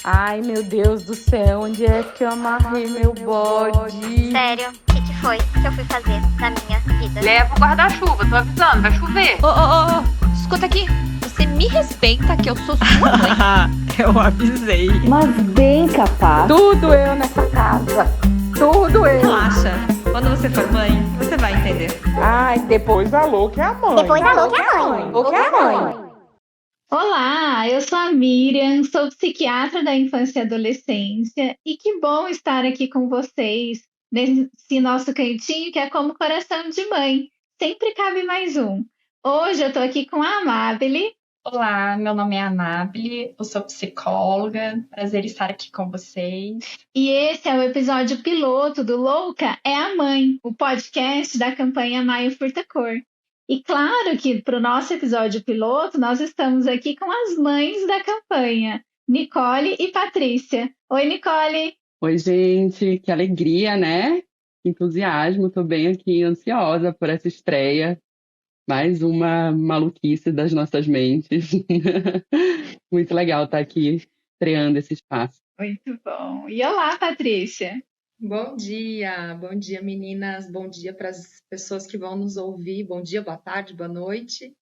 Ai, meu Deus do céu, onde é que eu amarrei meu bode? Sério, o que foi que eu fui fazer na minha vida? Leva o guarda-chuva, tô avisando, vai chover. Ô, escuta aqui. Você me respeita que eu sou sua mãe. Eu avisei. Mas bem capaz. Tudo eu nessa casa. Tudo eu. Relaxa. Quando você for mãe, você vai entender. Ai, depois a louca é a mãe. Depois a louca é a mãe. Louca é a mãe. Olá, eu sou a Miriam, sou psiquiatra da infância e adolescência e que bom estar aqui com vocês nesse nosso cantinho que é como coração de mãe. Sempre cabe mais um. Hoje eu tô aqui com a Amabile Olá, meu nome é Anábile, eu sou psicóloga, prazer estar aqui com vocês. e esse é o episódio piloto do Louca é a Mãe, o podcast da campanha Maio Furta Cor. E claro que para o nosso episódio piloto nós estamos aqui com as mães da campanha, Nicole e Patrícia. Oi, Nicole! Oi, gente, que alegria, né? Que entusiasmo, tô bem aqui, ansiosa por essa estreia. Mais uma maluquice das nossas mentes. Muito legal estar aqui estreando esse espaço. Muito bom. E olá, Patrícia! Bom dia meninas, bom dia para as pessoas que vão nos ouvir, bom dia, boa tarde, boa noite.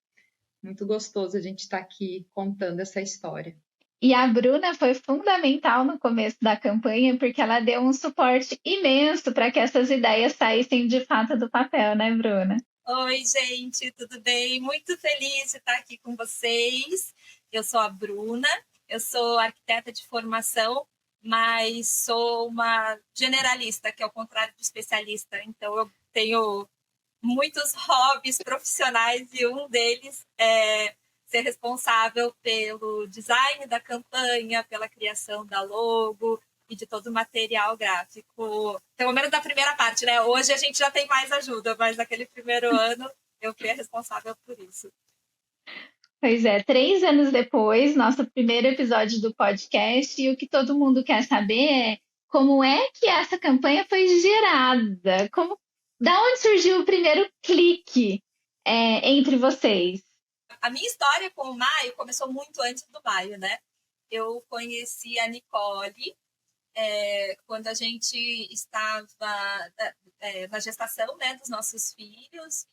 Muito gostoso a gente estar aqui contando essa história. E a Bruna foi fundamental no começo da campanha porque ela deu um suporte imenso para que essas ideias saíssem de fato do papel, né, Bruna? Oi, gente, tudo bem? Muito feliz de estar aqui com vocês. Eu sou a Bruna, eu sou arquiteta de formação, mas sou uma generalista, que é o contrário de especialista. Então, eu tenho muitos hobbies profissionais e um deles é ser responsável pelo design da campanha, pela criação da logo e de todo o material gráfico. Pelo menos da primeira parte, né? Hoje a gente já tem mais ajuda, mas naquele primeiro ano eu fui a responsável por isso. Pois é, 3 anos depois, nosso primeiro episódio do podcast, e o que todo mundo quer saber é como é que essa campanha foi gerada? Da onde surgiu o primeiro clique entre vocês? A minha história com o Maio começou muito antes do Maio, né? Eu conheci a Nicole quando a gente estava na gestação, né, dos nossos filhos.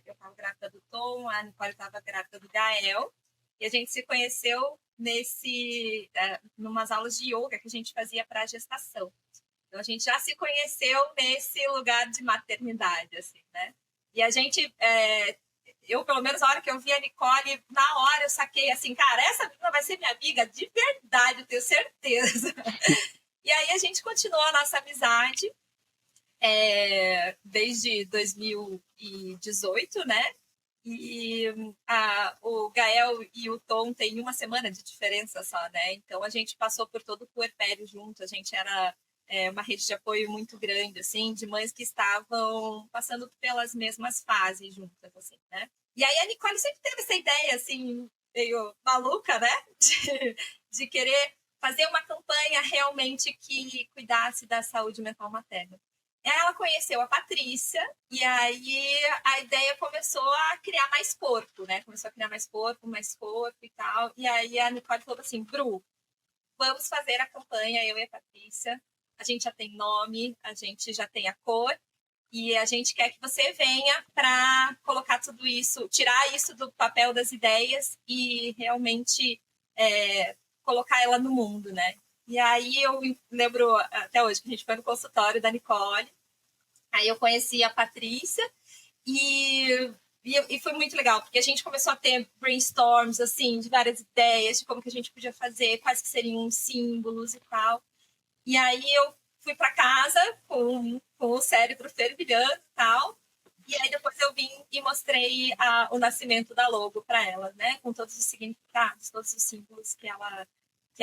Eu estava grávida do Tom, a Nicole estava grávida do Gael, e a gente se conheceu numas aulas de yoga que a gente fazia para a gestação. Então, a gente já se conheceu nesse lugar de maternidade, assim, né? E a gente... eu, pelo menos, a hora que eu vi a Nicole, na hora eu saquei assim, cara, essa menina vai ser minha amiga de verdade, eu tenho certeza. E aí a gente continuou a nossa amizade desde 2018, né? E o Gael e o Tom têm uma semana de diferença só, né? Então a gente passou por todo o puerpério junto, a gente era uma rede de apoio muito grande, assim, de mães que estavam passando pelas mesmas fases juntas, assim, né? E aí a Nicole sempre teve essa ideia, assim, meio maluca, né? De querer fazer uma campanha realmente que cuidasse da saúde mental materna. E aí ela conheceu a Patrícia, e aí a ideia começou a criar mais corpo, né? Começou a criar mais corpo e tal. E aí a Nicole falou assim, Bru, vamos fazer a campanha, eu e a Patrícia. A gente já tem nome, a gente já tem a cor, e a gente quer que você venha para colocar tudo isso, tirar isso do papel das ideias e realmente colocar ela no mundo, né? E aí eu lembro até hoje que a gente foi no consultório da Nicole, aí eu conheci a Patrícia e foi muito legal, porque a gente começou a ter brainstorms, assim, de várias ideias, de como que a gente podia fazer, quais que seriam os símbolos e tal. E aí eu fui para casa com o cérebro fervilhando e tal. E aí depois eu vim e mostrei o nascimento da logo para ela, né? Com todos os significados, todos os símbolos que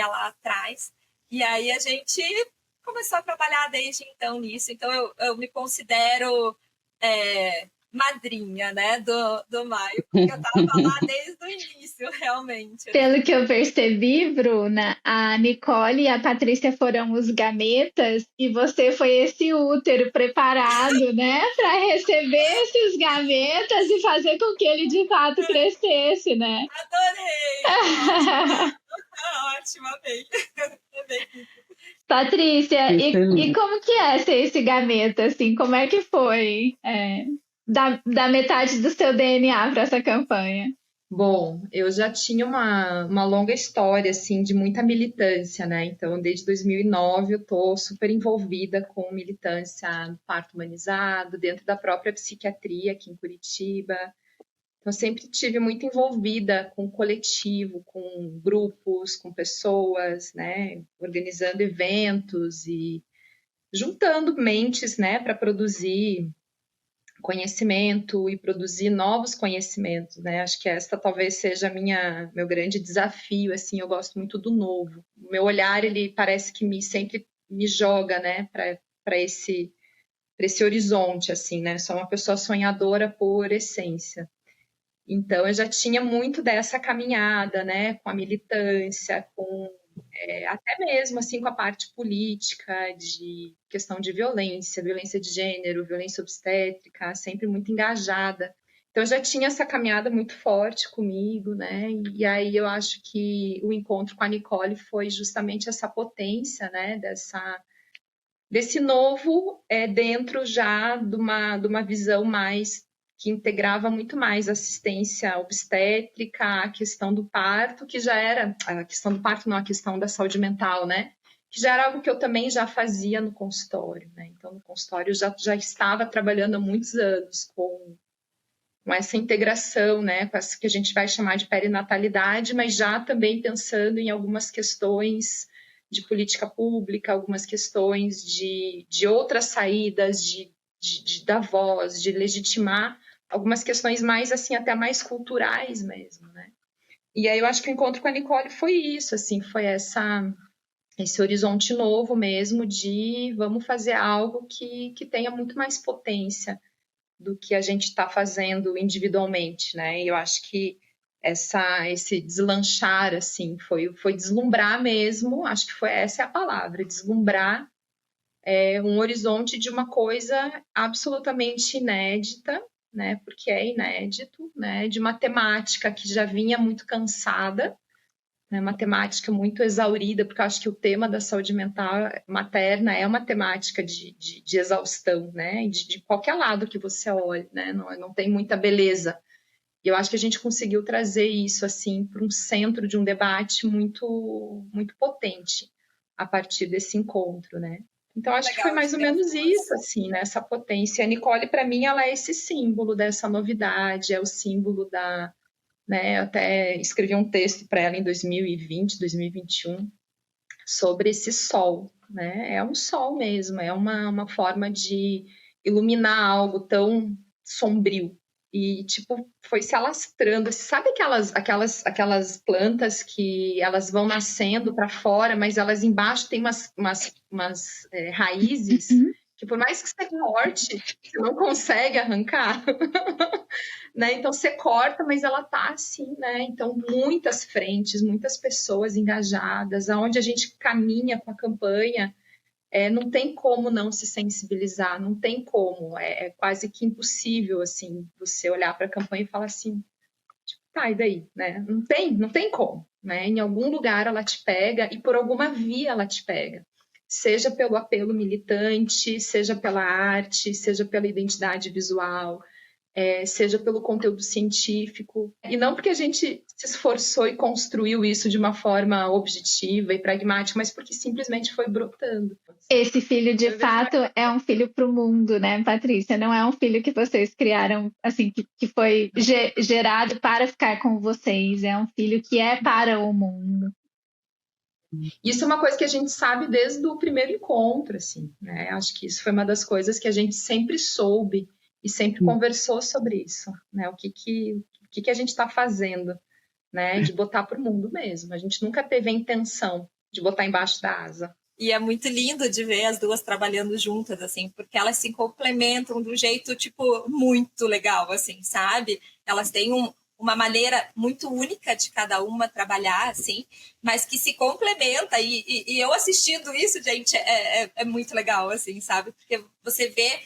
ela traz. E aí a gente começou a trabalhar desde então nisso. Então eu me considero madrinha, né, do Maio, porque eu estava lá desde o início, realmente. Pelo que eu percebi, Bruna, a Nicole e a Patrícia foram os gametas e você foi esse útero preparado, né, para receber esses gametas e fazer com que ele de fato crescesse, né? Adorei! Ótimo, amei. bem. Patrícia, Excelente. e como que é ser esse gameta, assim? Como é que foi dar metade do seu DNA para essa campanha? Bom, eu já tinha uma longa história, assim, de muita militância, né? Então, desde 2009 eu tô super envolvida com militância no parto humanizado, dentro da própria psiquiatria aqui em Curitiba. Então, eu sempre tive muito envolvida com o coletivo, com grupos, com pessoas, né? Organizando eventos e juntando mentes, né, para produzir conhecimento e produzir novos conhecimentos, né? Acho que esta talvez seja meu grande desafio, assim, eu gosto muito do novo. O meu olhar, ele parece que sempre me joga, né, para esse horizonte, assim, né? Sou uma pessoa sonhadora por essência. Então, eu já tinha muito dessa caminhada, né, com a militância, com até mesmo assim com a parte política, de questão de violência de gênero, violência obstétrica, sempre muito engajada. Então eu já tinha essa caminhada muito forte comigo, né? E aí eu acho que o encontro com a Nicole foi justamente essa potência, né? Desse novo dentro já de uma visão mais que integrava muito mais assistência obstétrica, a questão do parto, que já era a questão do parto, não, a questão da saúde mental, né? Que já era algo que eu também já fazia no consultório, né? Então, no consultório eu já estava trabalhando há muitos anos com essa integração, né? Com essa que a gente vai chamar de perinatalidade, mas já também pensando em algumas questões de política pública, algumas questões de outras saídas, da voz, de legitimar algumas questões mais, assim, até mais culturais mesmo, né? E aí eu acho que o encontro com a Nicole foi isso, assim, foi esse horizonte novo mesmo de vamos fazer algo que tenha muito mais potência do que a gente está fazendo individualmente, né? E eu acho que esse deslanchar, assim, foi deslumbrar mesmo, acho que essa é a palavra, deslumbrar um horizonte de uma coisa absolutamente inédita, né? Porque é inédito, né? De uma temática que já vinha muito cansada, né? Uma temática muito exaurida, porque eu acho que o tema da saúde mental materna é uma temática de exaustão, né? De qualquer lado que você olhe, né? Não tem muita beleza. E eu acho que a gente conseguiu trazer isso assim para um centro de um debate muito, muito potente a partir desse encontro, né? Então, acho que foi mais ou menos isso, assim, né? Essa potência. A Nicole, para mim, ela é esse símbolo dessa novidade, é o símbolo né? Eu até escrevi um texto para ela em 2020, 2021, sobre esse sol, né? É um sol mesmo, é uma forma de iluminar algo tão sombrio. E, tipo, foi se alastrando. Sabe aquelas plantas que elas vão nascendo para fora, mas elas embaixo têm umas raízes que, por mais que você corte, você não consegue arrancar. Né? Então, você corta, mas ela tá assim, né? Então, muitas frentes, muitas pessoas engajadas, aonde a gente caminha com a campanha, não tem como não se sensibilizar, não tem como, é quase que impossível, assim, você olhar para a campanha e falar assim, tipo, tá, e daí, né? Não tem como, né? Em algum lugar ela te pega e por alguma via ela te pega, seja pelo apelo militante, seja pela arte, seja pela identidade visual, seja pelo conteúdo científico, e não porque a gente se esforçou e construiu isso de uma forma objetiva e pragmática, mas porque simplesmente foi brotando. Esse filho, de fato, é um filho para o mundo, né, Patrícia? Não é um filho que vocês criaram, assim, que foi gerado para ficar com vocês. É um filho que é para o mundo. Isso é uma coisa que a gente sabe desde o primeiro encontro, assim, né? Acho que isso foi uma das coisas que a gente sempre soube e sempre conversou sobre isso, né? O que a gente está fazendo, né? De botar para o mundo mesmo. A gente nunca teve a intenção de botar embaixo da asa. E é muito lindo de ver as duas trabalhando juntas, assim, porque elas se complementam de um jeito, tipo, muito legal, assim, sabe? Elas têm uma maneira muito única de cada uma trabalhar, assim, mas que se complementa. E eu assistindo isso, gente, é muito legal, assim, sabe? Porque você vê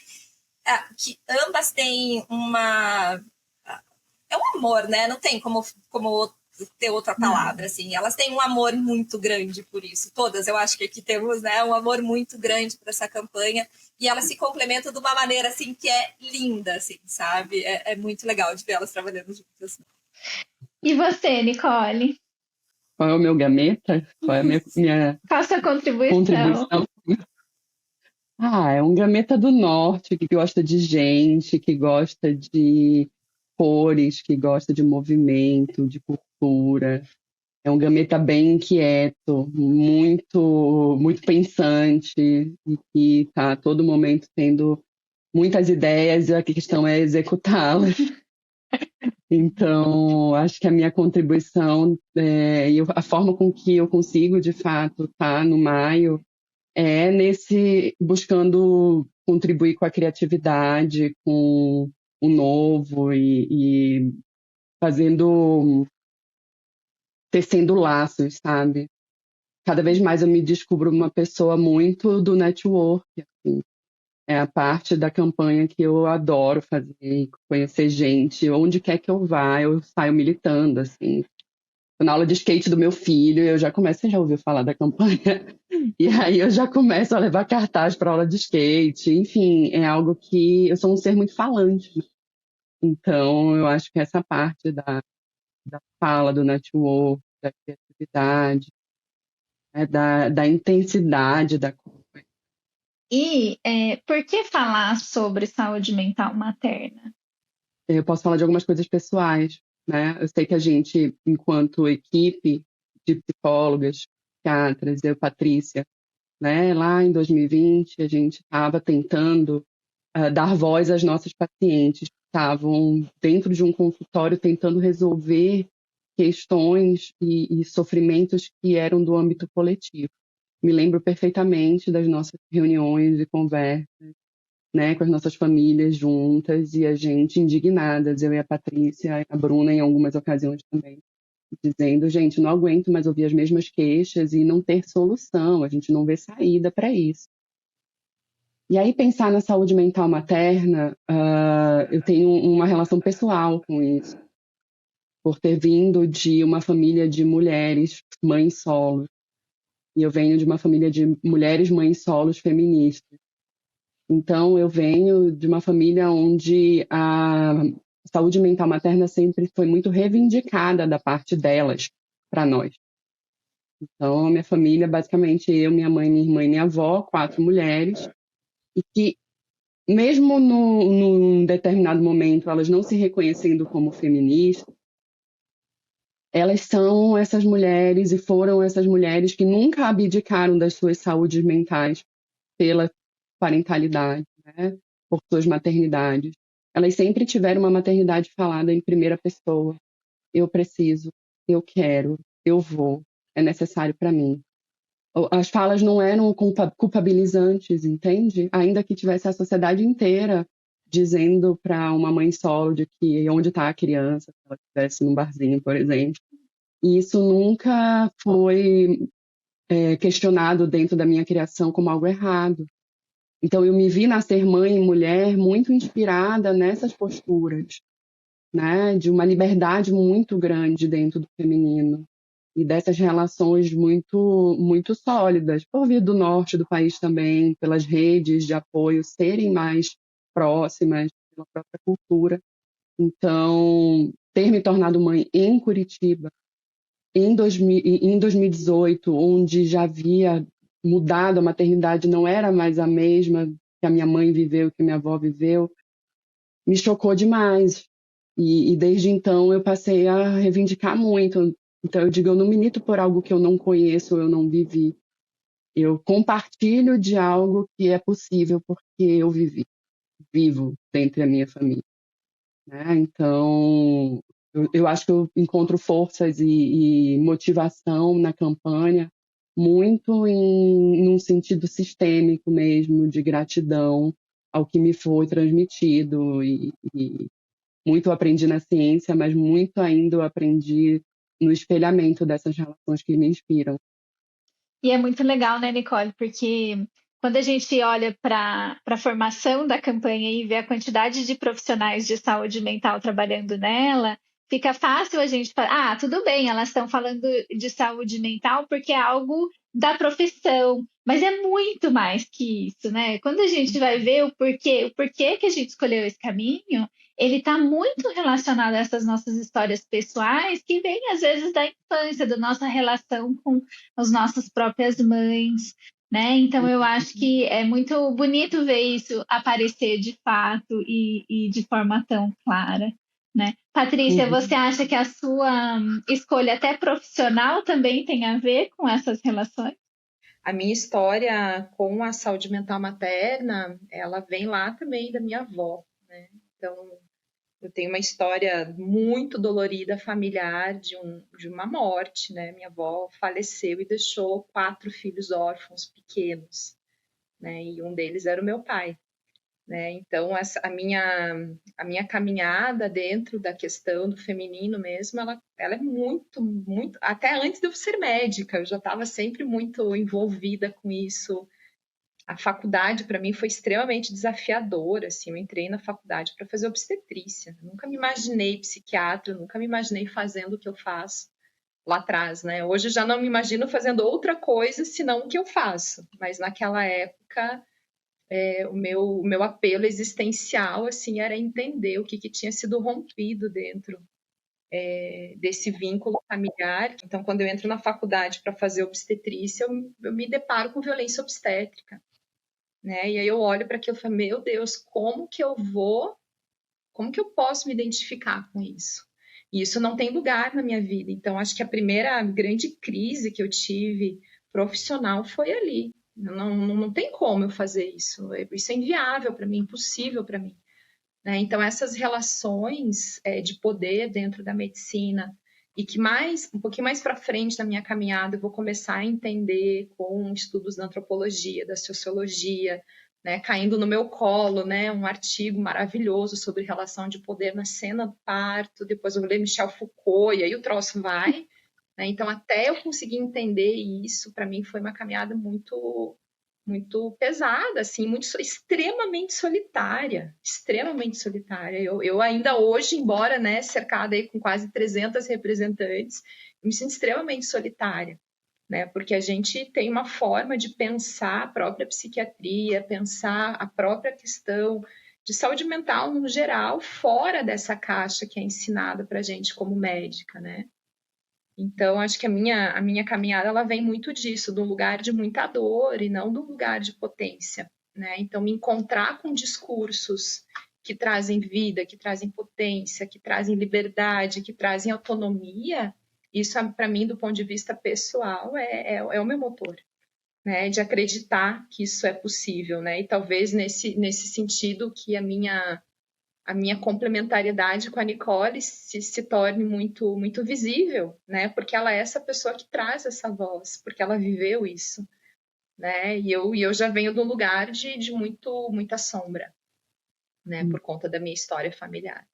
que ambas têm é um amor, né? Não tem como ter outra palavra, assim. Elas têm um amor muito grande por isso. Todas, eu acho que aqui temos, né, um amor muito grande por essa campanha. E elas se complementam de uma maneira, assim, que é linda, assim, sabe? É muito legal de ver elas trabalhando juntas. E você, Nicole? Qual é o meu gameta? Qual é a minha Qual a sua contribuição? contribuição? É um gameta do norte, que gosta de gente, que gosta de cores, que gosta de movimento, de cultura. É um gameta bem inquieto, muito, muito pensante, e que está a todo momento tendo muitas ideias, e a questão é executá-las. Então, acho que a minha contribuição, e a forma com que eu consigo, de fato, estar no Maio, é buscando contribuir com a criatividade, com o novo e tecendo laços, sabe? Cada vez mais eu me descubro uma pessoa muito do network, assim. É a parte da campanha que eu adoro fazer, conhecer gente. Onde quer que eu vá, eu saio militando, assim. Na aula de skate do meu filho, eu já começo, você já ouviu falar da campanha? E aí eu já começo a levar cartaz para aula de skate. Enfim, é algo que eu sou um ser muito falante. Então, eu acho que essa parte da fala, do network, da criatividade, né, da intensidade da coisa. E por que falar sobre saúde mental materna? Eu posso falar de algumas coisas pessoais, né? Eu sei que a gente, enquanto equipe de psicólogas, psiquiatras, eu, Patrícia, né, lá em 2020, a gente estava tentando dar voz às nossas pacientes que estavam dentro de um consultório tentando resolver questões e sofrimentos que eram do âmbito coletivo. Me lembro perfeitamente das nossas reuniões e conversas, né, com as nossas famílias juntas e a gente indignadas, eu e a Patrícia, a Bruna em algumas ocasiões também, dizendo, gente, não aguento mais ouvir as mesmas queixas e não ter solução, a gente não vê saída para isso. E aí pensar na saúde mental materna, eu tenho uma relação pessoal com isso, por ter vindo de uma família de mulheres, mães solos, e eu venho de uma família de mulheres mães solos feministas. Então, eu venho de uma família onde a saúde mental materna sempre foi muito reivindicada da parte delas para nós. Então, minha família, basicamente, eu, minha mãe, minha irmã e minha avó, 4 mulheres, e que, mesmo num determinado momento, elas não se reconhecendo como feministas, elas são essas mulheres e foram essas mulheres que nunca abdicaram das suas saúdes mentais pela parentalidade, né? Por suas maternidades. Elas sempre tiveram uma maternidade falada em primeira pessoa. Eu preciso, eu quero, eu vou, é necessário para mim. As falas não eram culpabilizantes, entende? Ainda que tivesse a sociedade inteira dizendo para uma mãe solo de que onde está a criança, se ela estivesse num barzinho, por exemplo. E isso nunca foi questionado dentro da minha criação como algo errado. Então, eu me vi nascer mãe e mulher muito inspirada nessas posturas, né? De uma liberdade muito grande dentro do feminino e dessas relações muito, muito sólidas, por vir do norte do país também, pelas redes de apoio serem mais próximas, pela própria cultura. Então, ter me tornado mãe em Curitiba, em 2018, onde já havia mudado, a maternidade não era mais a mesma que a minha mãe viveu, que a minha avó viveu, me chocou demais. E desde então eu passei a reivindicar muito. Então eu digo, eu não milito por algo que eu não conheço, eu não vivi. Eu compartilho de algo que é possível porque eu vivo dentro da minha família, né? Então, eu acho que eu encontro forças e motivação na campanha muito num sentido sistêmico mesmo, de gratidão ao que me foi transmitido e muito eu aprendi na ciência, mas muito ainda eu aprendi no espelhamento dessas relações que me inspiram. E é muito legal, né, Nicole? Porque quando a gente olha para a formação da campanha e vê a quantidade de profissionais de saúde mental trabalhando nela, fica fácil a gente falar, tudo bem, elas estão falando de saúde mental porque é algo da profissão, mas é muito mais que isso, né? Quando a gente vai ver o porquê que a gente escolheu esse caminho, ele está muito relacionado a essas nossas histórias pessoais que vêm às vezes da infância, da nossa relação com as nossas próprias mães, né? Então eu acho que é muito bonito ver isso aparecer de fato e de forma tão clara, né? Patrícia, você acha que a sua escolha até profissional também tem a ver com essas relações? A minha história com a saúde mental materna, ela vem lá também da minha avó, né? Então, eu tenho uma história muito dolorida familiar de uma morte, né? Minha avó faleceu e deixou 4 filhos órfãos pequenos, né? E um deles era o meu pai, né? Então, a minha caminhada dentro da questão do feminino mesmo, ela é muito, muito... Até antes de eu ser médica, eu já estava sempre muito envolvida com isso. A faculdade, para mim, foi extremamente desafiadora, assim, eu entrei na faculdade para fazer obstetrícia, eu nunca me imaginei psiquiatra, nunca me imaginei fazendo o que eu faço lá atrás, né? Hoje eu já não me imagino fazendo outra coisa senão o que eu faço, mas naquela época o meu apelo existencial, assim, era entender o que tinha sido rompido dentro desse vínculo familiar. Então, quando eu entro na faculdade para fazer obstetrícia, eu me deparo com violência obstétrica, né? E aí eu olho para aquilo e falo, meu Deus, como que eu posso me identificar com isso? E isso não tem lugar na minha vida. Então, acho que a primeira grande crise que eu tive profissional foi ali. Não tem como eu fazer isso. Isso é inviável para mim, impossível para mim, né? Então, essas relações de poder dentro da medicina e que um pouquinho mais para frente na minha caminhada eu vou começar a entender com estudos da antropologia, da sociologia, né, caindo no meu colo, né, um artigo maravilhoso sobre relação de poder na cena do parto, depois eu vou ler Michel Foucault, e aí o troço vai, né? Então, até eu conseguir entender isso, para mim foi uma caminhada muito muito pesada, assim, extremamente solitária, extremamente solitária. Eu ainda hoje, embora, né, cercada aí com quase 300 representantes, me sinto extremamente solitária, né, porque a gente tem uma forma de pensar a própria psiquiatria, pensar a própria questão de saúde mental no geral, fora dessa caixa que é ensinada para a gente como médica, né? Então, acho que a minha caminhada ela vem muito disso, do lugar de muita dor e não do lugar de potência, né? Então, me encontrar com discursos que trazem vida, que trazem potência, que trazem liberdade, que trazem autonomia, isso, para mim, do ponto de vista pessoal, é o meu motor, né? De acreditar que isso é possível, né? E talvez nesse sentido que a minha complementariedade com a Nicole se torne muito, muito visível, né? Porque ela é essa pessoa que traz essa voz, porque ela viveu isso, né? E eu já venho de um lugar de muita sombra, né? Por conta da minha história familiar.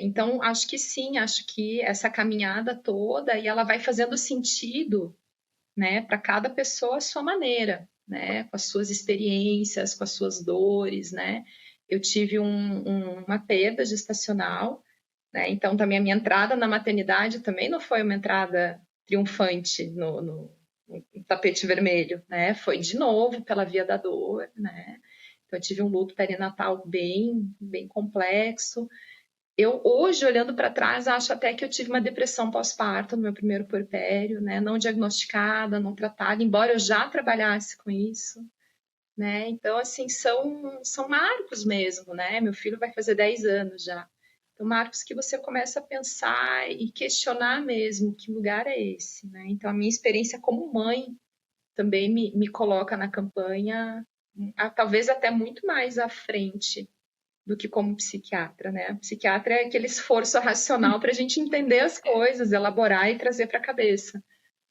Então, acho que sim, acho que essa caminhada toda, e ela vai fazendo sentido, né? Para cada pessoa a sua maneira, né? Com as suas experiências, com as suas dores, né? Eu tive uma perda gestacional, né? Então também a minha entrada na maternidade também não foi uma entrada triunfante no tapete vermelho, né? Foi de novo pela via da dor, né? Então eu tive um luto perinatal bem, bem complexo. Eu hoje, olhando para trás, acho até que eu tive uma depressão pós-parto no meu primeiro puerpério, né? Não diagnosticada, não tratada, embora eu já trabalhasse com isso, né? Então, assim, são marcos mesmo, né? Meu filho vai fazer 10 anos já. Então, marcos que você começa a pensar e questionar mesmo que lugar é esse, né? Então, a minha experiência como mãe também me coloca na campanha, talvez até muito mais à frente do que como psiquiatra, né? A psiquiatra é aquele esforço racional para a gente entender as coisas, elaborar e trazer para a cabeça,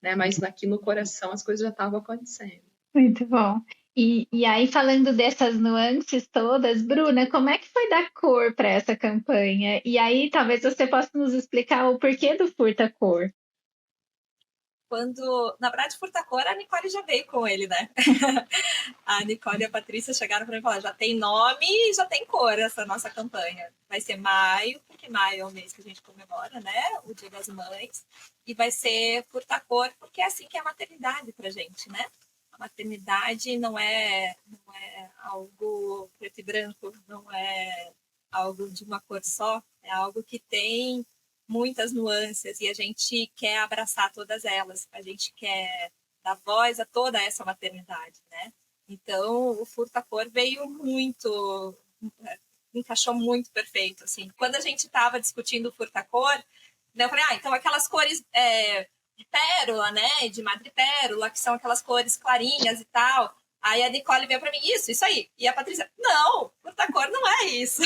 né? Mas aqui no coração as coisas já estavam acontecendo. Muito bom. E aí, falando dessas nuances todas, Bruna, como é que foi dar cor para essa campanha? E aí, talvez você possa nos explicar o porquê do Furta Cor. quando, na verdade, Furtacor, a Nicole já veio com ele, né? A Nicole e a Patrícia chegaram para mim e falaram, já tem nome e já tem cor essa nossa campanha. Vai ser maio, porque maio é o mês que a gente comemora, né? O Dia das Mães. E vai ser Furtacor, porque é assim que é a maternidade pra gente, né? A maternidade não é algo preto e branco, não é algo de uma cor só, é algo que tem muitas nuances e a gente quer abraçar todas elas, a gente quer dar voz a toda essa maternidade, né? Então, o Furtacor veio muito, encaixou muito perfeito, assim. Quando a gente estava discutindo o Furtacor, né, eu falei, então aquelas cores de pérola, né, de madrepérola, que são aquelas cores clarinhas e tal. Aí a Nicole veio para mim, isso aí. E a Patrícia, não, Furtacor não é isso.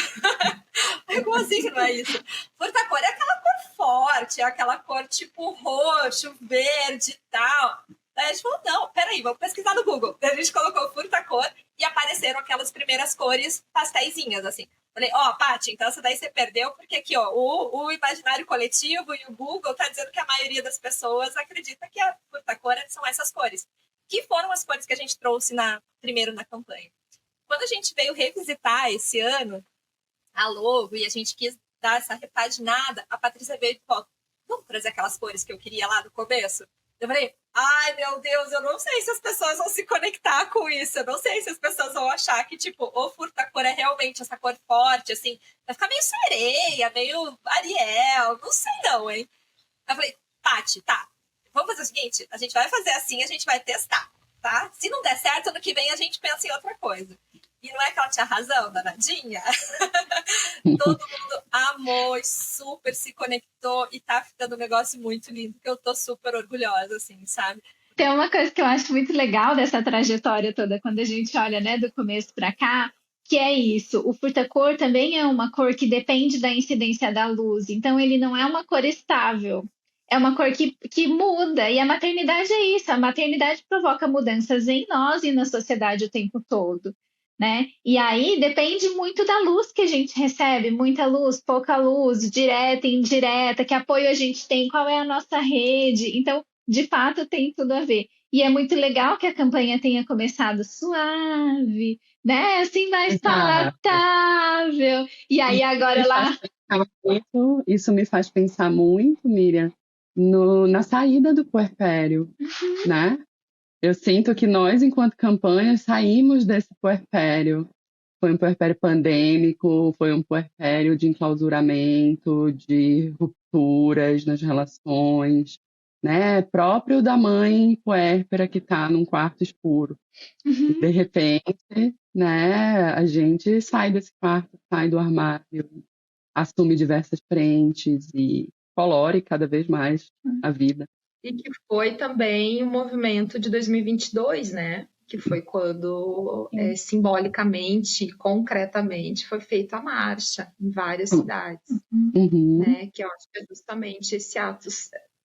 Como assim que não é isso? Furtacor é aquela cor forte, é aquela cor tipo roxo, verde e tal. Aí a gente falou, não, peraí, vamos pesquisar no Google. Daí a gente colocou Furtacor e apareceram aquelas primeiras cores pastéisinhas, assim. Falei, Paty, então essa daí você perdeu, porque aqui, o imaginário coletivo e o Google tá dizendo que a maioria das pessoas acredita que a Furtacor são essas cores, que foram as cores que a gente trouxe primeiro na campanha. Quando a gente veio revisitar esse ano a logo e a gente quis dar essa repaginada, a Patrícia veio e falou, vamos trazer aquelas cores que eu queria lá no começo? Eu falei, ai meu Deus, eu não sei se as pessoas vão se conectar com isso, eu não sei se as pessoas vão achar que, tipo, o Furtacor é realmente essa cor forte, assim, vai ficar meio sereia, meio Ariel, não sei não, hein? Eu falei, Paty, tá, vamos fazer o seguinte, a gente vai fazer assim, a gente vai testar, tá? Se não der certo, ano que vem a gente pensa em outra coisa. E não é que ela tinha razão, danadinha? Todo mundo amou e super se conectou e tá ficando um negócio muito lindo, que eu tô super orgulhosa, assim, sabe? Tem uma coisa que eu acho muito legal dessa trajetória toda, quando a gente olha, né, do começo para cá, que é isso. O Furtacor também é uma cor que depende da incidência da luz, então ele não é uma cor estável. É uma cor que muda, e a maternidade é isso. A maternidade provoca mudanças em nós e na sociedade o tempo todo, né? E aí depende muito da luz que a gente recebe, muita luz, pouca luz, direta, indireta, que apoio a gente tem, qual é a nossa rede. Então, de fato, tem tudo a ver. E é muito legal que a campanha tenha começado suave, né? Assim, mais palatável. E aí agora lá... Isso me faz pensar muito, Miriam, na saída do puerpério, né? Eu sinto que nós, enquanto campanha, saímos desse puerpério. Foi um puerpério pandêmico, foi um puerpério de enclausuramento, de rupturas nas relações, né? Próprio da mãe puérpera que está num quarto escuro. E, de repente, né, a gente sai desse quarto, sai do armário, assume diversas frentes e colore cada vez mais a vida. E que foi também o movimento de 2022, né? Que foi quando, simbolicamente, concretamente, foi feita a marcha em várias cidades. Né? Que eu acho que é justamente esse ato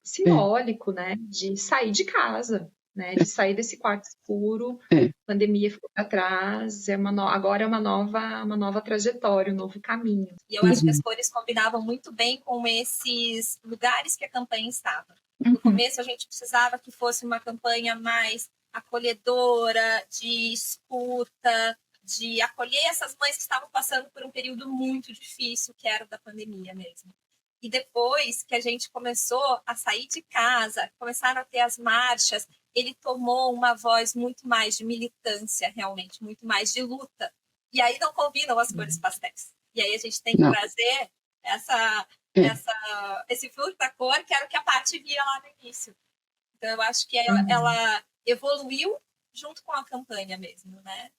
simbólico, né? De sair de casa, né? De sair desse quarto escuro, pandemia ficou para trás, agora é uma nova trajetória, um novo caminho. E eu acho que as cores combinavam muito bem com esses lugares que a campanha estava. No começo a gente precisava que fosse uma campanha mais acolhedora, de escuta, de acolher essas mães que estavam passando por um período muito difícil, que era o da pandemia mesmo. E depois que a gente começou a sair de casa, começaram a ter as marchas, ele tomou uma voz muito mais de militância, realmente, muito mais de luta. E aí não combinam as cores pastéis. E aí a gente tem que trazer esse Furtacor, que era o que a Paty via lá no início. Então, eu acho que ela evoluiu junto com a campanha mesmo, né?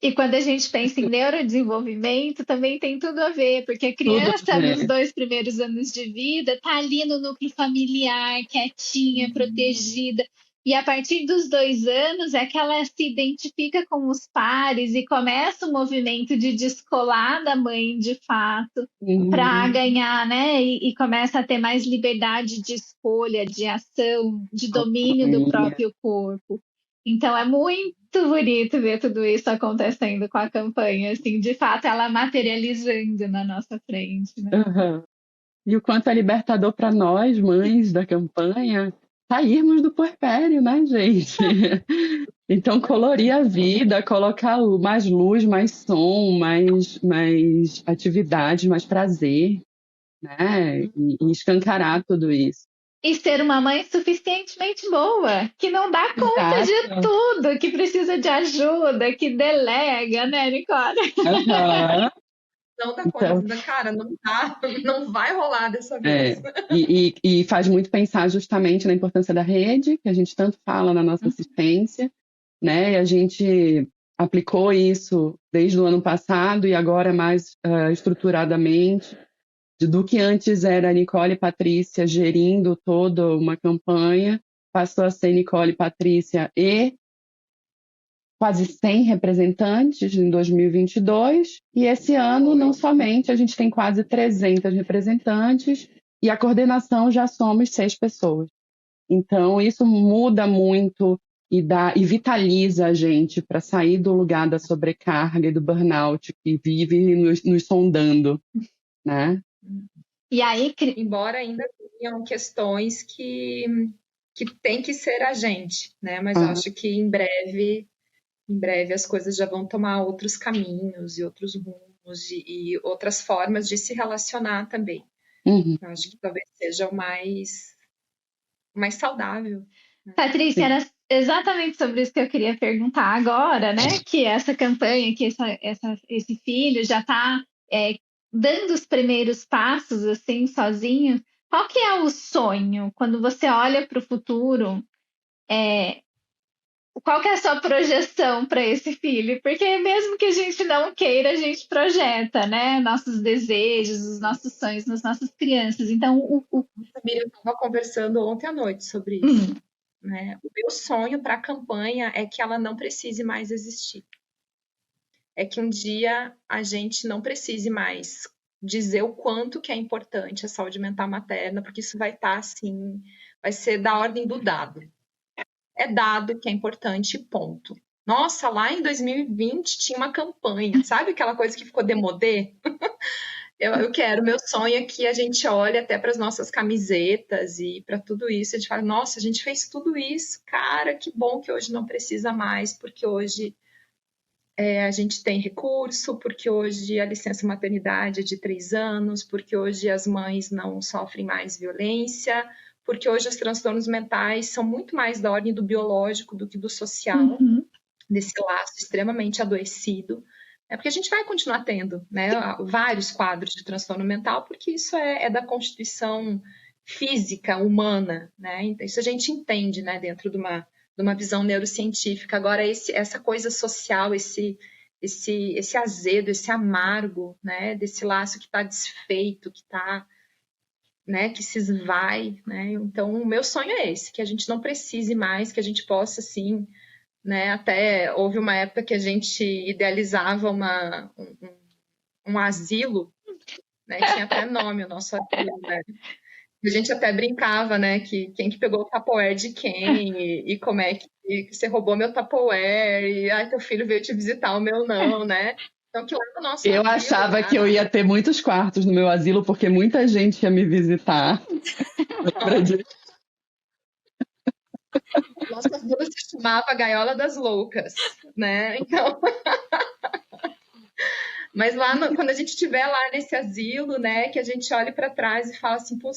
E quando a gente pensa em neurodesenvolvimento, também tem tudo a ver, porque a criança, nos 2 primeiros anos de vida, está ali no núcleo familiar, quietinha, protegida. E a partir dos 2 anos é que ela se identifica com os pares e começa o movimento de descolar da mãe de fato para ganhar, né? E começa a ter mais liberdade de escolha, de ação, de domínio do próprio corpo. Então é muito bonito ver tudo isso acontecendo com a campanha, assim, de fato ela materializando na nossa frente, né? E o quanto é libertador para nós, mães da campanha, sairmos do puerpério, né, gente? Então, colorir a vida, colocar mais luz, mais som, mais atividade, mais prazer, né? E escancarar tudo isso. E ser uma mãe suficientemente boa, que não dá conta de Exato. tudo, que precisa de ajuda, que delega, né, Nicole? Aham. Não dá Então, conta, cara, não dá, não vai rolar dessa vez. e faz muito pensar justamente na importância da rede, que a gente tanto fala na nossa assistência, né? E a gente aplicou isso desde o ano passado e agora mais estruturadamente, do que antes era Nicole e Patrícia gerindo toda uma campanha, passou a ser Nicole, Patrícia e quase 100 representantes em 2022, e esse ano não somente, a gente tem quase 300 representantes e a coordenação já somos 6 pessoas. Então isso muda muito e vitaliza a gente para sair do lugar da sobrecarga e do burnout que vive nos sondando, né? E aí, embora ainda tenham questões que tem que ser a gente, né? Mas acho que em breve as coisas já vão tomar outros caminhos e outros rumos e outras formas de se relacionar também. Eu acho que talvez seja o mais saudável. Patrícia, era exatamente sobre isso que eu queria perguntar agora, né? Que essa campanha, que esse filho já está dando os primeiros passos, assim, sozinho. Qual que é o sonho? Quando você olha para o futuro, qual que é a sua projeção para esse filho? Porque mesmo que a gente não queira, a gente projeta, né? Nossos desejos, os nossos sonhos nas nossas crianças. Então, Samira, eu estava conversando ontem à noite sobre isso. Né? O meu sonho para a campanha é que ela não precise mais existir. É que um dia a gente não precise mais dizer o quanto que é importante a saúde mental materna, porque isso vai estar assim, vai ser da ordem do dado. É dado que é importante, ponto. Nossa, lá em 2020 tinha uma campanha, sabe aquela coisa que ficou demodê? Eu quero, meu sonho é que a gente olhe até para as nossas camisetas e para tudo isso, a gente fala, nossa, a gente fez tudo isso, cara, que bom que hoje não precisa mais, porque hoje a gente tem recurso, porque hoje a licença maternidade é de 3 anos, porque hoje as mães não sofrem mais violência, porque hoje os transtornos mentais são muito mais da ordem do biológico do que do social, desse laço extremamente adoecido. Porque a gente vai continuar tendo, né, vários quadros de transtorno mental, porque isso é da constituição física humana, né? Então, isso a gente entende, né, dentro de uma visão neurocientífica. Agora, essa coisa social, esse azedo, esse amargo, né, desse laço que está desfeito, que está, né, que se esvai, né? Então, o meu sonho é esse, que a gente não precise mais, que a gente possa, assim, né, até houve uma época que a gente idealizava um asilo, né, tinha até nome o nosso asilo, né? A gente até brincava, né, que quem que pegou o Tupperware de quem e como é que você roubou meu Tupperware e teu filho veio te visitar, o meu não, né? Então, que lá no nosso eu asilo, achava que eu ia ter muitos quartos no meu asilo porque muita gente ia me visitar. Lembra disso? Nosso asilo se chamava Gaiola das Loucas, né? Então... Mas lá, quando a gente estiver lá nesse asilo, né, que a gente olhe para trás e fala assim, pô,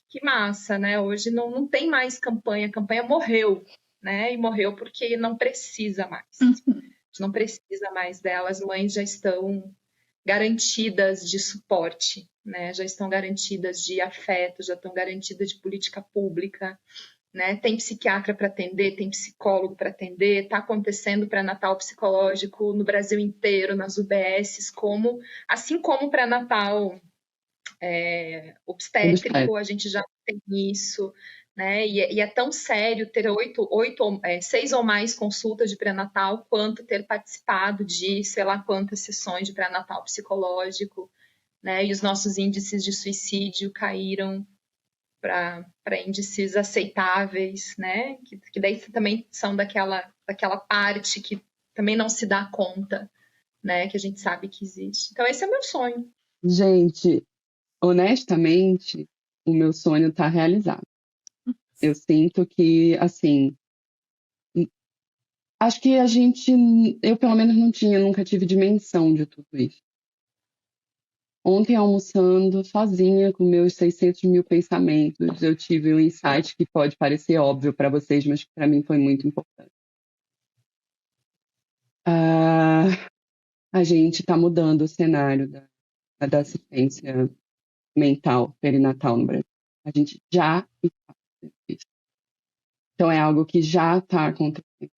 que massa, né? Hoje não tem mais campanha, a campanha morreu, né? E morreu porque não precisa mais. A gente não precisa mais dela, as mães já estão garantidas de suporte, né? Já estão garantidas de afeto, já estão garantidas de política pública, né? Tem psiquiatra para atender, tem psicólogo para atender, está acontecendo pré-natal psicológico no Brasil inteiro, nas UBSs, assim como pré-natal obstétrico, a gente já tem isso, né? E é tão sério ter 6 ou mais consultas de pré-natal, quanto ter participado de sei lá quantas sessões de pré-natal psicológico, né? E os nossos índices de suicídio caíram para índices aceitáveis, né? Que daí também são daquela parte que também não se dá conta, né? Que a gente sabe que existe. Então, esse é o meu sonho. Gente, honestamente, o meu sonho está realizado. Eu sinto que, assim, acho que eu pelo menos nunca tive dimensão de tudo isso. Ontem, almoçando sozinha com meus 600 mil pensamentos, eu tive um insight que pode parecer óbvio para vocês, mas que para mim foi muito importante. A gente está mudando o cenário da assistência mental perinatal no Brasil. A gente já está fazendo isso. Então, é algo que já está acontecendo.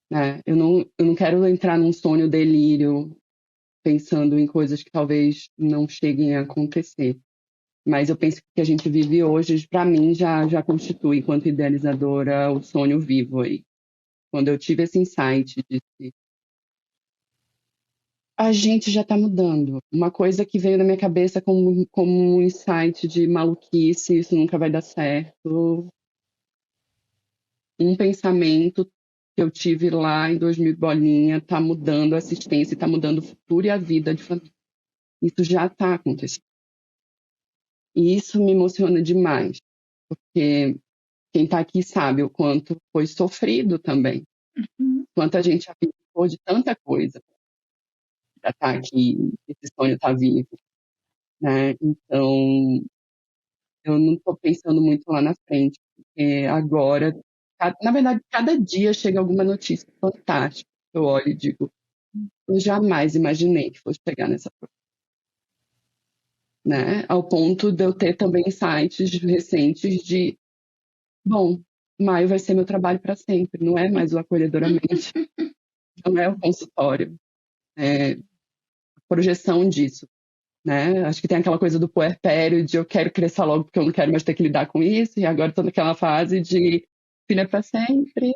Né? Eu não quero entrar num sonho delírio pensando em coisas que talvez não cheguem a acontecer. Mas eu penso que o que a gente vive hoje, para mim, já constitui, enquanto idealizadora, o sonho vivo aí. Quando eu tive esse insight de que a gente já está mudando. Uma coisa que veio na minha cabeça como um insight de maluquice, isso nunca vai dar certo. Um pensamento que eu tive lá em 2000 bolinha está mudando a assistência, está mudando o futuro e a vida de família. Isso já está acontecendo. E isso me emociona demais, porque quem está aqui sabe o quanto foi sofrido também. Quanto a gente abdicou de tanta coisa para estar aqui, esse sonho está vivo. Né? Então, eu não estou pensando muito lá na frente, porque agora, na verdade, cada dia chega alguma notícia fantástica. Eu olho e digo, eu jamais imaginei que fosse chegar nessa coisa. Né? Ao ponto de eu ter também insights recentes de, bom, maio vai ser meu trabalho para sempre, não é mais o acolhedoramente, não é o consultório, é a projeção disso. Né? Acho que tem aquela coisa do puerpério, de eu quero crescer logo porque eu não quero mais ter que lidar com isso, e agora estou naquela fase de filho é para sempre,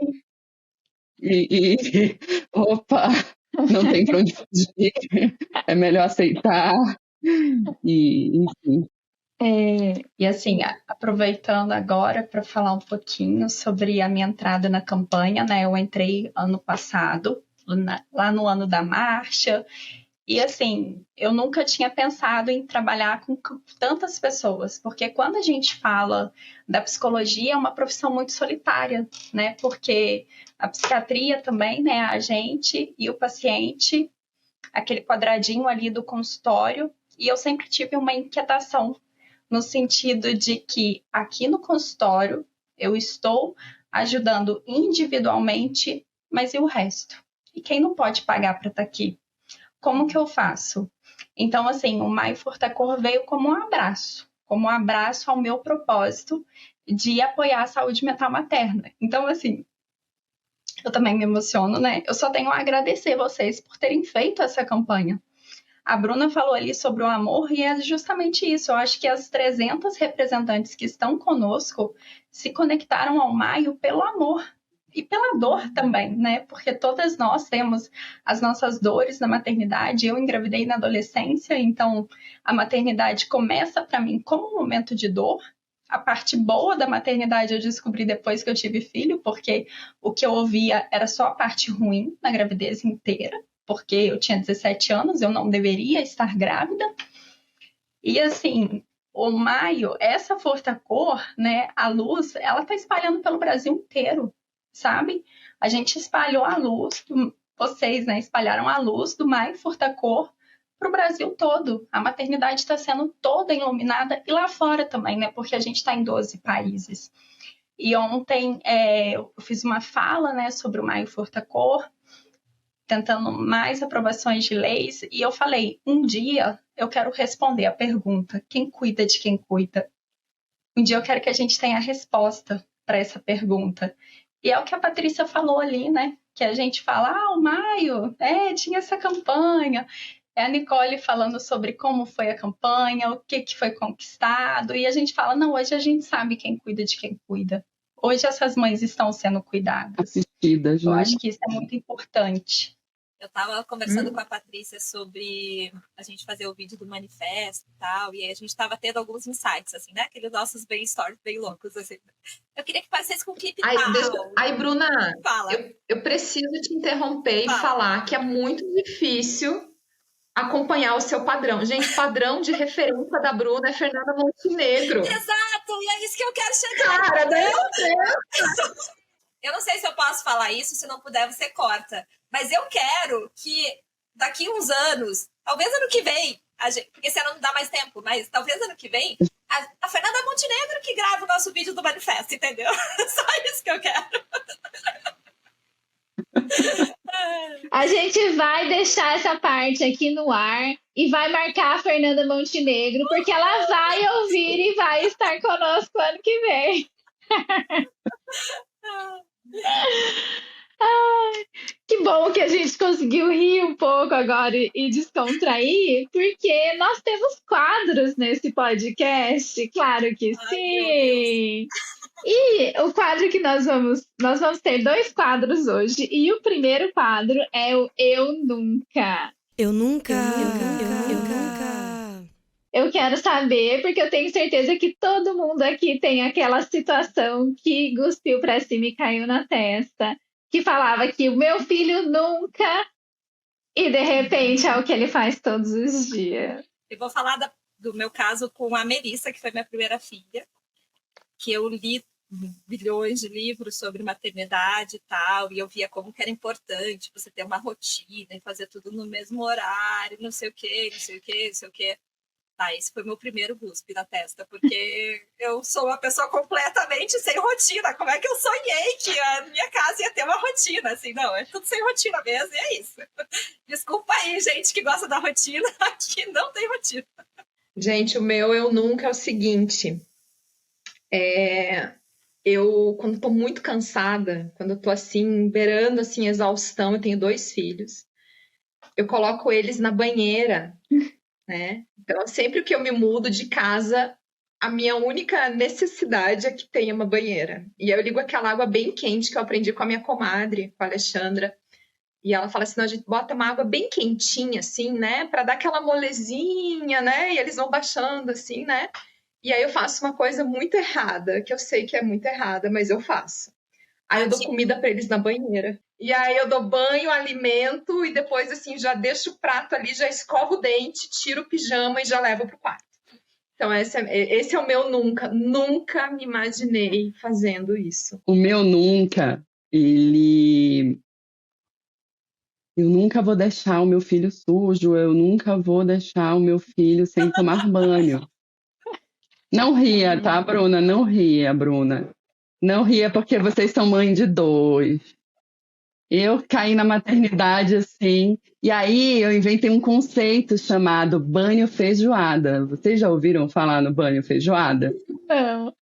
e opa, não tem para onde fugir, é melhor aceitar, e enfim. E assim, aproveitando agora para falar um pouquinho sobre a minha entrada na campanha, né? Eu entrei ano passado, lá no ano da marcha, e assim, eu nunca tinha pensado em trabalhar com tantas pessoas, porque quando a gente fala da psicologia, é uma profissão muito solitária, né? Porque a psiquiatria também, né? A gente e o paciente, aquele quadradinho ali do consultório, e eu sempre tive uma inquietação, no sentido de que aqui no consultório eu estou ajudando individualmente, mas e o resto? E quem não pode pagar para estar aqui? Como que eu faço? Então, assim, o Maio Furtacor veio como um abraço ao meu propósito de apoiar a saúde mental materna. Então, assim, eu também me emociono, né? Eu só tenho a agradecer vocês por terem feito essa campanha. A Bruna falou ali sobre o amor e é justamente isso. Eu acho que as 300 representantes que estão conosco se conectaram ao Maio pelo amor e pela dor também, né? Porque todas nós temos as nossas dores na maternidade. Eu engravidei na adolescência, então a maternidade começa para mim como um momento de dor. A parte boa da maternidade eu descobri depois que eu tive filho, porque o que eu ouvia era só a parte ruim na gravidez inteira, porque eu tinha 17 anos, eu não deveria estar grávida. E assim, o Maio, essa Furtacor, né, a luz, ela está espalhando pelo Brasil inteiro, sabe? A gente espalhou a luz, vocês, né, espalharam a luz do Maio Furtacor para o Brasil todo. A maternidade está sendo toda iluminada, e lá fora também, né, porque a gente está em 12 países. E ontem eu fiz uma fala, né, sobre o Maio Furtacor, tentando mais aprovações de leis, e eu falei, um dia eu quero responder a pergunta, quem cuida de quem cuida? Um dia eu quero que a gente tenha a resposta para essa pergunta. E é o que a Patrícia falou ali, né? Que a gente fala, o Maio, tinha essa campanha. É a Nicole falando sobre como foi a campanha, o que foi conquistado, e a gente fala, não, hoje a gente sabe quem cuida de quem cuida. Hoje essas mães estão sendo cuidadas. Assistidas, né? Eu acho que isso é muito importante. Eu estava conversando com a Patrícia sobre a gente fazer o vídeo do manifesto e tal, e aí a gente estava tendo alguns insights, assim, né? Aqueles nossos brainstorms bem loucos, assim. Eu queria que parecesse com um clipe tal. Aí, Bruna, Fala. Eu preciso te interromper e falar que é muito difícil acompanhar o seu padrão. Gente, padrão de referência da Bruna é Fernanda Montenegro. Exato! e é isso que eu quero chegar. Cara, entendeu? Deus. Eu não sei se eu posso falar isso, se não puder, você corta. Mas eu quero que daqui uns anos, talvez ano que vem, porque esse ano não dá mais tempo, mas talvez ano que vem, a Fernanda Montenegro que grava o nosso vídeo do manifesto, entendeu? Só isso que eu quero. A gente vai deixar essa parte aqui no ar e vai marcar a Fernanda Montenegro, porque ela vai ouvir e vai estar conosco ano que vem. Ai, que bom que a gente conseguiu rir um pouco agora e descontrair, porque nós temos quadros nesse podcast, claro que sim. E o quadro que nós vamos ter 2 quadros hoje, e o primeiro quadro é o Eu Nunca. Eu nunca. Eu quero saber, porque eu tenho certeza que todo mundo aqui tem aquela situação que cuspiu pra cima e caiu na testa, que falava que o meu filho nunca, e de repente é o que ele faz todos os dias. Eu vou falar do meu caso com a Melissa, que foi minha primeira filha, que eu li bilhões de livros sobre maternidade e tal, e eu via como que era importante você ter uma rotina e fazer tudo no mesmo horário, não sei o quê. Tá, esse foi meu primeiro cuspe na testa, porque eu sou uma pessoa completamente sem rotina. Como é que eu sonhei que a minha casa ia ter uma rotina? Assim, não, é tudo sem rotina mesmo, e é isso. Desculpa aí, gente que gosta da rotina, aqui não tem rotina. Gente, o meu Eu Nunca é o seguinte. Eu, quando tô muito cansada, quando eu tô assim, beirando assim, exaustão, eu tenho 2 filhos, eu coloco eles na banheira, né? Então, sempre que eu me mudo de casa, a minha única necessidade é que tenha uma banheira. E aí eu ligo aquela água bem quente que eu aprendi com a minha comadre, com a Alexandra. E ela fala assim, não, a gente bota uma água bem quentinha, assim, né? Pra dar aquela molezinha, né? E eles vão baixando, assim, né? E aí eu faço uma coisa muito errada, que eu sei que é muito errada, mas eu faço. Aí eu dou comida para eles na banheira. E aí eu dou banho, alimento e depois assim já deixo o prato ali, já escovo o dente, tiro o pijama e já levo pro quarto. Então esse é o meu nunca. Nunca me imaginei fazendo isso. O meu nunca, eu nunca vou deixar o meu filho sujo, eu nunca vou deixar o meu filho sem tomar banho. Não ria, tá, Bruna? Não ria, Bruna. Não ria porque vocês são mãe de 2. Eu caí na maternidade assim, e aí eu inventei um conceito chamado banho feijoada. Vocês já ouviram falar no banho feijoada? Não.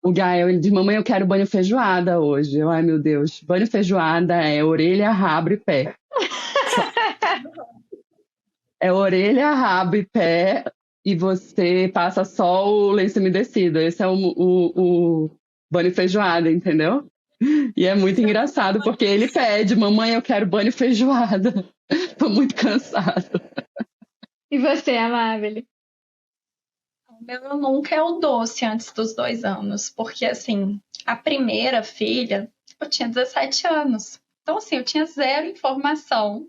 O Gael, ele diz, mamãe, eu quero banho feijoada hoje. Ai, meu Deus, banho feijoada é orelha, rabo e pé. É orelha, rabo e pé, e você passa só o lenço umedecido. Esse é o banho feijoada, entendeu? E é muito engraçado, porque ele pede, mamãe, eu quero banho feijoada. Tô muito cansado. E você, Amável? O meu Eu Nunca é o doce antes dos 2 anos, porque assim, a primeira filha, eu tinha 17 anos. Então assim, eu tinha 0 informação.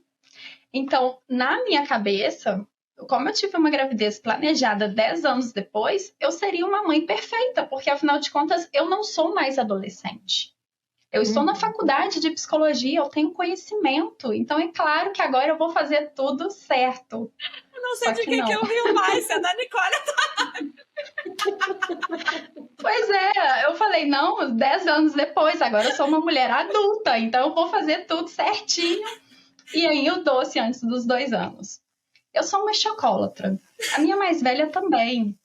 Então, na minha cabeça, como eu tive uma gravidez planejada 10 anos depois, eu seria uma mãe perfeita, porque afinal de contas, eu não sou mais adolescente. Eu estou na faculdade de psicologia, eu tenho conhecimento, então é claro que agora eu vou fazer tudo certo. Eu não sei de quem que eu rio mais, se é da Nicole. Pois é, eu falei, não, 10 anos depois, agora eu sou uma mulher adulta, então eu vou fazer tudo certinho. E aí o doce antes dos 2 anos. Eu sou uma chocolatra. A minha mais velha também.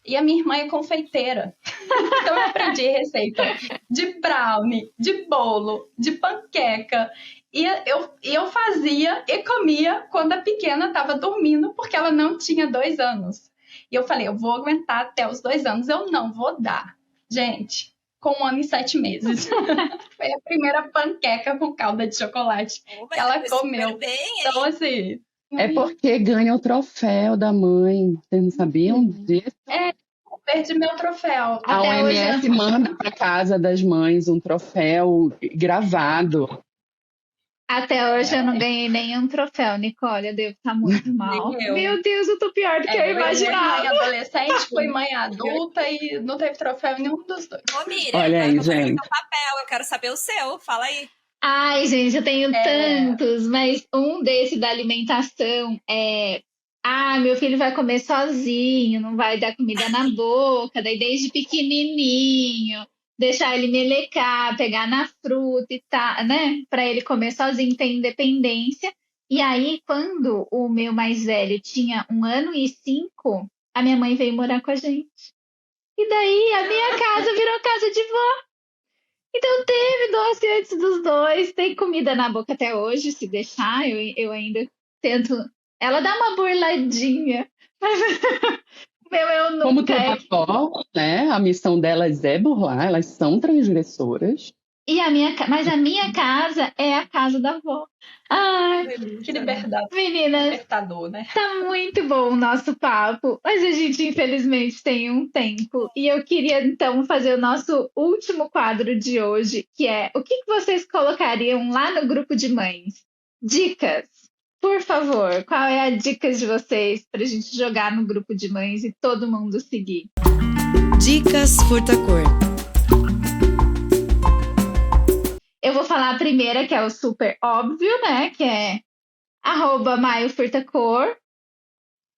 E a minha irmã é confeiteira. Então eu aprendi receita de brownie, de bolo, de panqueca. E eu fazia e comia quando a pequena estava dormindo, porque ela não tinha 2 anos. E eu falei, eu vou aguentar até os 2 anos, eu não vou dar. Gente, com 1 ano e 7 meses. Foi a primeira panqueca com calda de chocolate que ela comeu. Bem, então, assim... É porque ganha o troféu da mãe. Vocês não sabiam disso? Eu perdi meu troféu. A OMS manda para casa das mães um troféu gravado. Até hoje eu não ganhei nenhum troféu, Nicole. Eu devo estar muito mal. Nem eu. Meu Deus, eu tô pior do que eu Fui imaginava. mãe adolescente, fui mãe adulta e não teve troféu em nenhum dos dois. Ô, Miriam, Olha aí, agora que eu quero gente. seu papel, eu quero saber o seu. Fala aí. Ai, gente, eu tenho tantos, mas um desse da alimentação é. Ah, meu filho vai comer sozinho, não vai dar comida na boca, daí desde pequenininho, deixar ele melecar, pegar na fruta e tal, né? Pra ele comer sozinho, ter independência. E aí, quando o meu mais velho tinha 1 ano e 5, a minha mãe veio morar com a gente. E daí a minha casa virou casa de vó. Então teve doce antes dos dois, tem comida na boca até hoje, se deixar, eu ainda tento. Ela dá uma burladinha, mas meu, eu Como nunca. toda avó, né? A missão delas é burlar, elas são transgressoras. Mas a minha casa é a casa da avó. Ai, Que liberdade. meninas, Libertador, né? tá muito bom o nosso papo, mas a gente infelizmente tem um tempo. E eu queria então fazer o nosso último quadro de hoje, que é o que vocês colocariam lá no grupo de mães? Dicas, por favor, qual é a dica de vocês pra gente jogar no grupo de mães e todo mundo seguir? Dicas Furtacor. Eu vou falar a primeira, que é o super óbvio, né? Que é @MaioFurtacor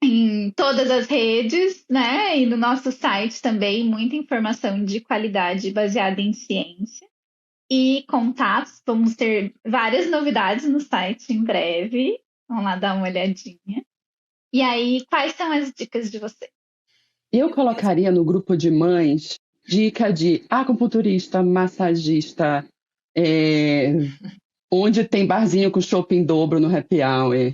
em todas as redes, né? E no nosso site também, muita informação de qualidade baseada em ciência. E contatos, vamos ter várias novidades no site em breve. Vamos lá dar uma olhadinha. E aí, quais são as dicas de vocês? Eu colocaria no grupo de mães dica de acupunturista, massagista, onde tem barzinho com chopp em dobro no happy hour,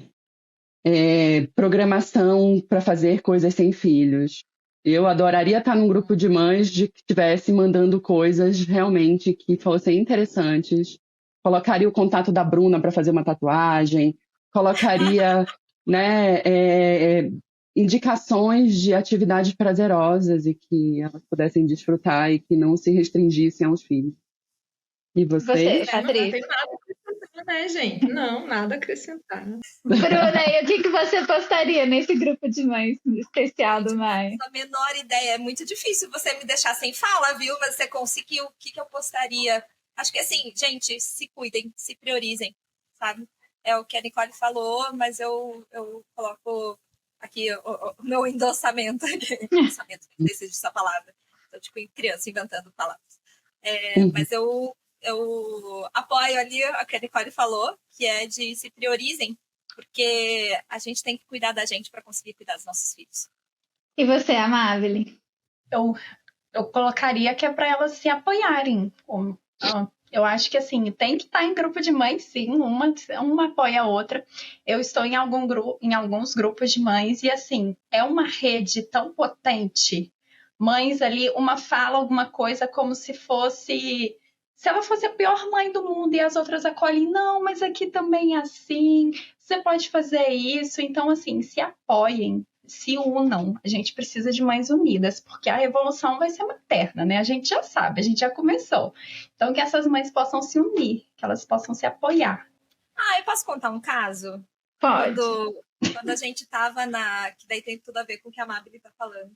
programação para fazer coisas sem filhos. Eu adoraria estar num grupo de mães que estivesse mandando coisas realmente que fossem interessantes. Colocaria o contato da Bruna para fazer uma tatuagem, colocaria né, indicações de atividades prazerosas e que elas pudessem desfrutar e que não se restringissem aos filhos. E vocês? Você, Patrícia? Não tem nada a acrescentar, né, gente? Não, nada a acrescentar. Bruna, e o que você postaria nesse grupo de mães especial do Maio? A menor ideia. É muito difícil você me deixar sem fala, viu? Mas você conseguiu. O que eu postaria? Acho que assim, gente, se cuidem, se priorizem, sabe? É o que a Nicole falou, mas eu coloco aqui o meu endossamento. Endossamento, não sei se existe essa palavra. Estou tipo criança inventando palavras. Mas eu apoio ali o que a Nicole falou, que é de se priorizem, porque a gente tem que cuidar da gente para conseguir cuidar dos nossos filhos. E você, Amável? Eu colocaria que é para elas se apoiarem. Eu acho que assim, tem que estar em grupo de mães, sim, uma apoia a outra. Eu estou em alguns grupos de mães e assim, é uma rede tão potente. Mães ali, uma fala alguma coisa como se ela fosse a pior mãe do mundo e as outras acolhem, não, mas aqui também é assim, você pode fazer isso. Então, assim, se apoiem, se unam. A gente precisa de mães unidas, porque a revolução vai ser materna, né? A gente já sabe, a gente já começou. Então, que essas mães possam se unir, que elas possam se apoiar. Eu posso contar um caso? Pode. Quando a gente estava que daí tem tudo a ver com o que a Mabel está falando.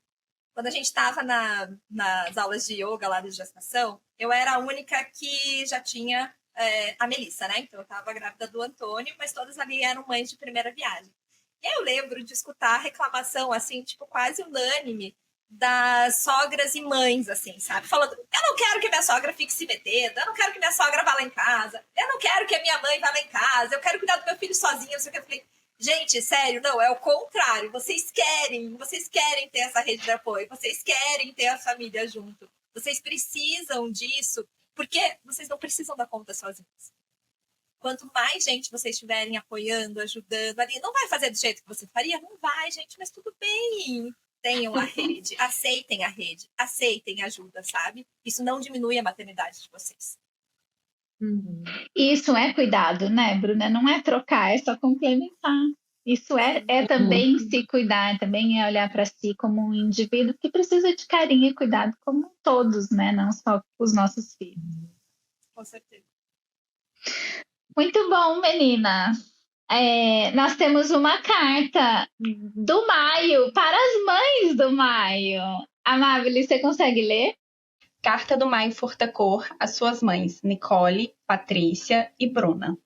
Quando a gente estava nas aulas de yoga lá de gestação, eu era a única que já tinha a Melissa, né? Então eu estava grávida do Antônio, mas todas ali eram mães de primeira viagem. E eu lembro de escutar a reclamação, assim, tipo, quase unânime das sogras e mães, assim, sabe? Falando, eu não quero que minha sogra fique se metendo, eu não quero que minha sogra vá lá em casa, eu não quero que a minha mãe vá lá em casa, eu quero cuidar do meu filho sozinha, não sei o que. Eu falei, gente, sério, não, é o contrário. Vocês querem ter essa rede de apoio, vocês querem ter a família junto. Vocês precisam disso, porque vocês não precisam dar conta sozinhos. Quanto mais gente vocês estiverem apoiando, ajudando ali, não vai fazer do jeito que você faria? Não vai, gente, mas tudo bem. Tenham a rede, aceitem a rede, aceitem ajuda, sabe? Isso não diminui a maternidade de vocês. Isso é cuidado, né, Bruna? Não é trocar, é só complementar. Isso é também se cuidar, também é olhar para si como um indivíduo que precisa de carinho e cuidado como todos, né? Não só os nossos filhos. Com certeza. Muito bom, meninas. Nós temos uma carta do Maio para as mães do Maio. Amável, você consegue ler? Carta do Maio Furtacor às suas mães, Nicole, Patrícia e Bruna.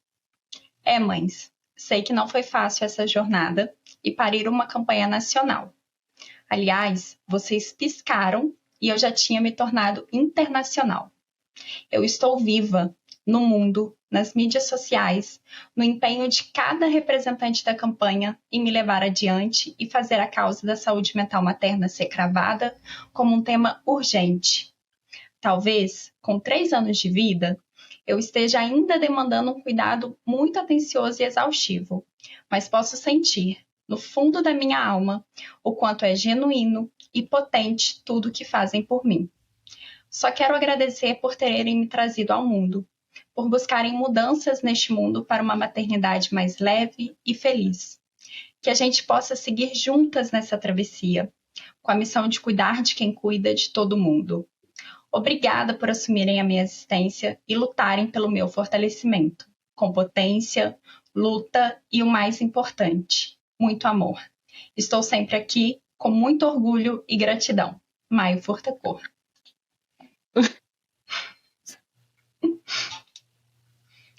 Mães, sei que não foi fácil essa jornada e parir uma campanha nacional. Aliás, vocês piscaram e eu já tinha me tornado internacional. Eu estou viva no mundo, nas mídias sociais, no empenho de cada representante da campanha em me levar adiante e fazer a causa da saúde mental materna ser cravada como um tema urgente. Talvez, com 3 anos de vida, eu esteja ainda demandando um cuidado muito atencioso e exaustivo, mas posso sentir, no fundo da minha alma, o quanto é genuíno e potente tudo que fazem por mim. Só quero agradecer por terem me trazido ao mundo, por buscarem mudanças neste mundo para uma maternidade mais leve e feliz. Que a gente possa seguir juntas nessa travessia, com a missão de cuidar de quem cuida de todo mundo. Obrigada por assumirem a minha existência e lutarem pelo meu fortalecimento, com potência, luta e o mais importante, muito amor. Estou sempre aqui com muito orgulho e gratidão. Maio Furtacor.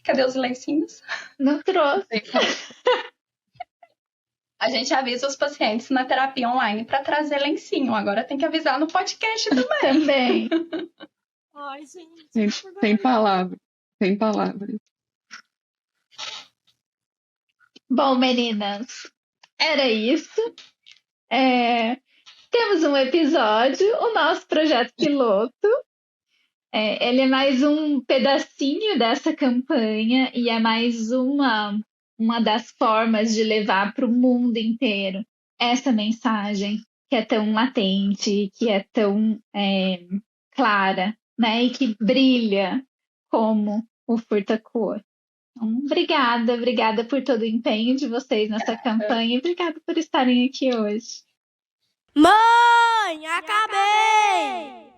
Cadê os lencinhos? Não trouxe. A gente avisa os pacientes na terapia online para trazer lencinho. Agora tem que avisar no podcast também. Ai, gente. Sem palavras. Sem palavras. Bom, meninas, era isso. Temos um episódio, o nosso projeto piloto. Ele é mais um pedacinho dessa campanha e é mais uma das formas de levar para o mundo inteiro essa mensagem que é tão latente, que é tão clara, né? E que brilha como o Furtacor. Então, obrigada por todo o empenho de vocês nessa campanha e obrigada por estarem aqui hoje. Mãe, acabei!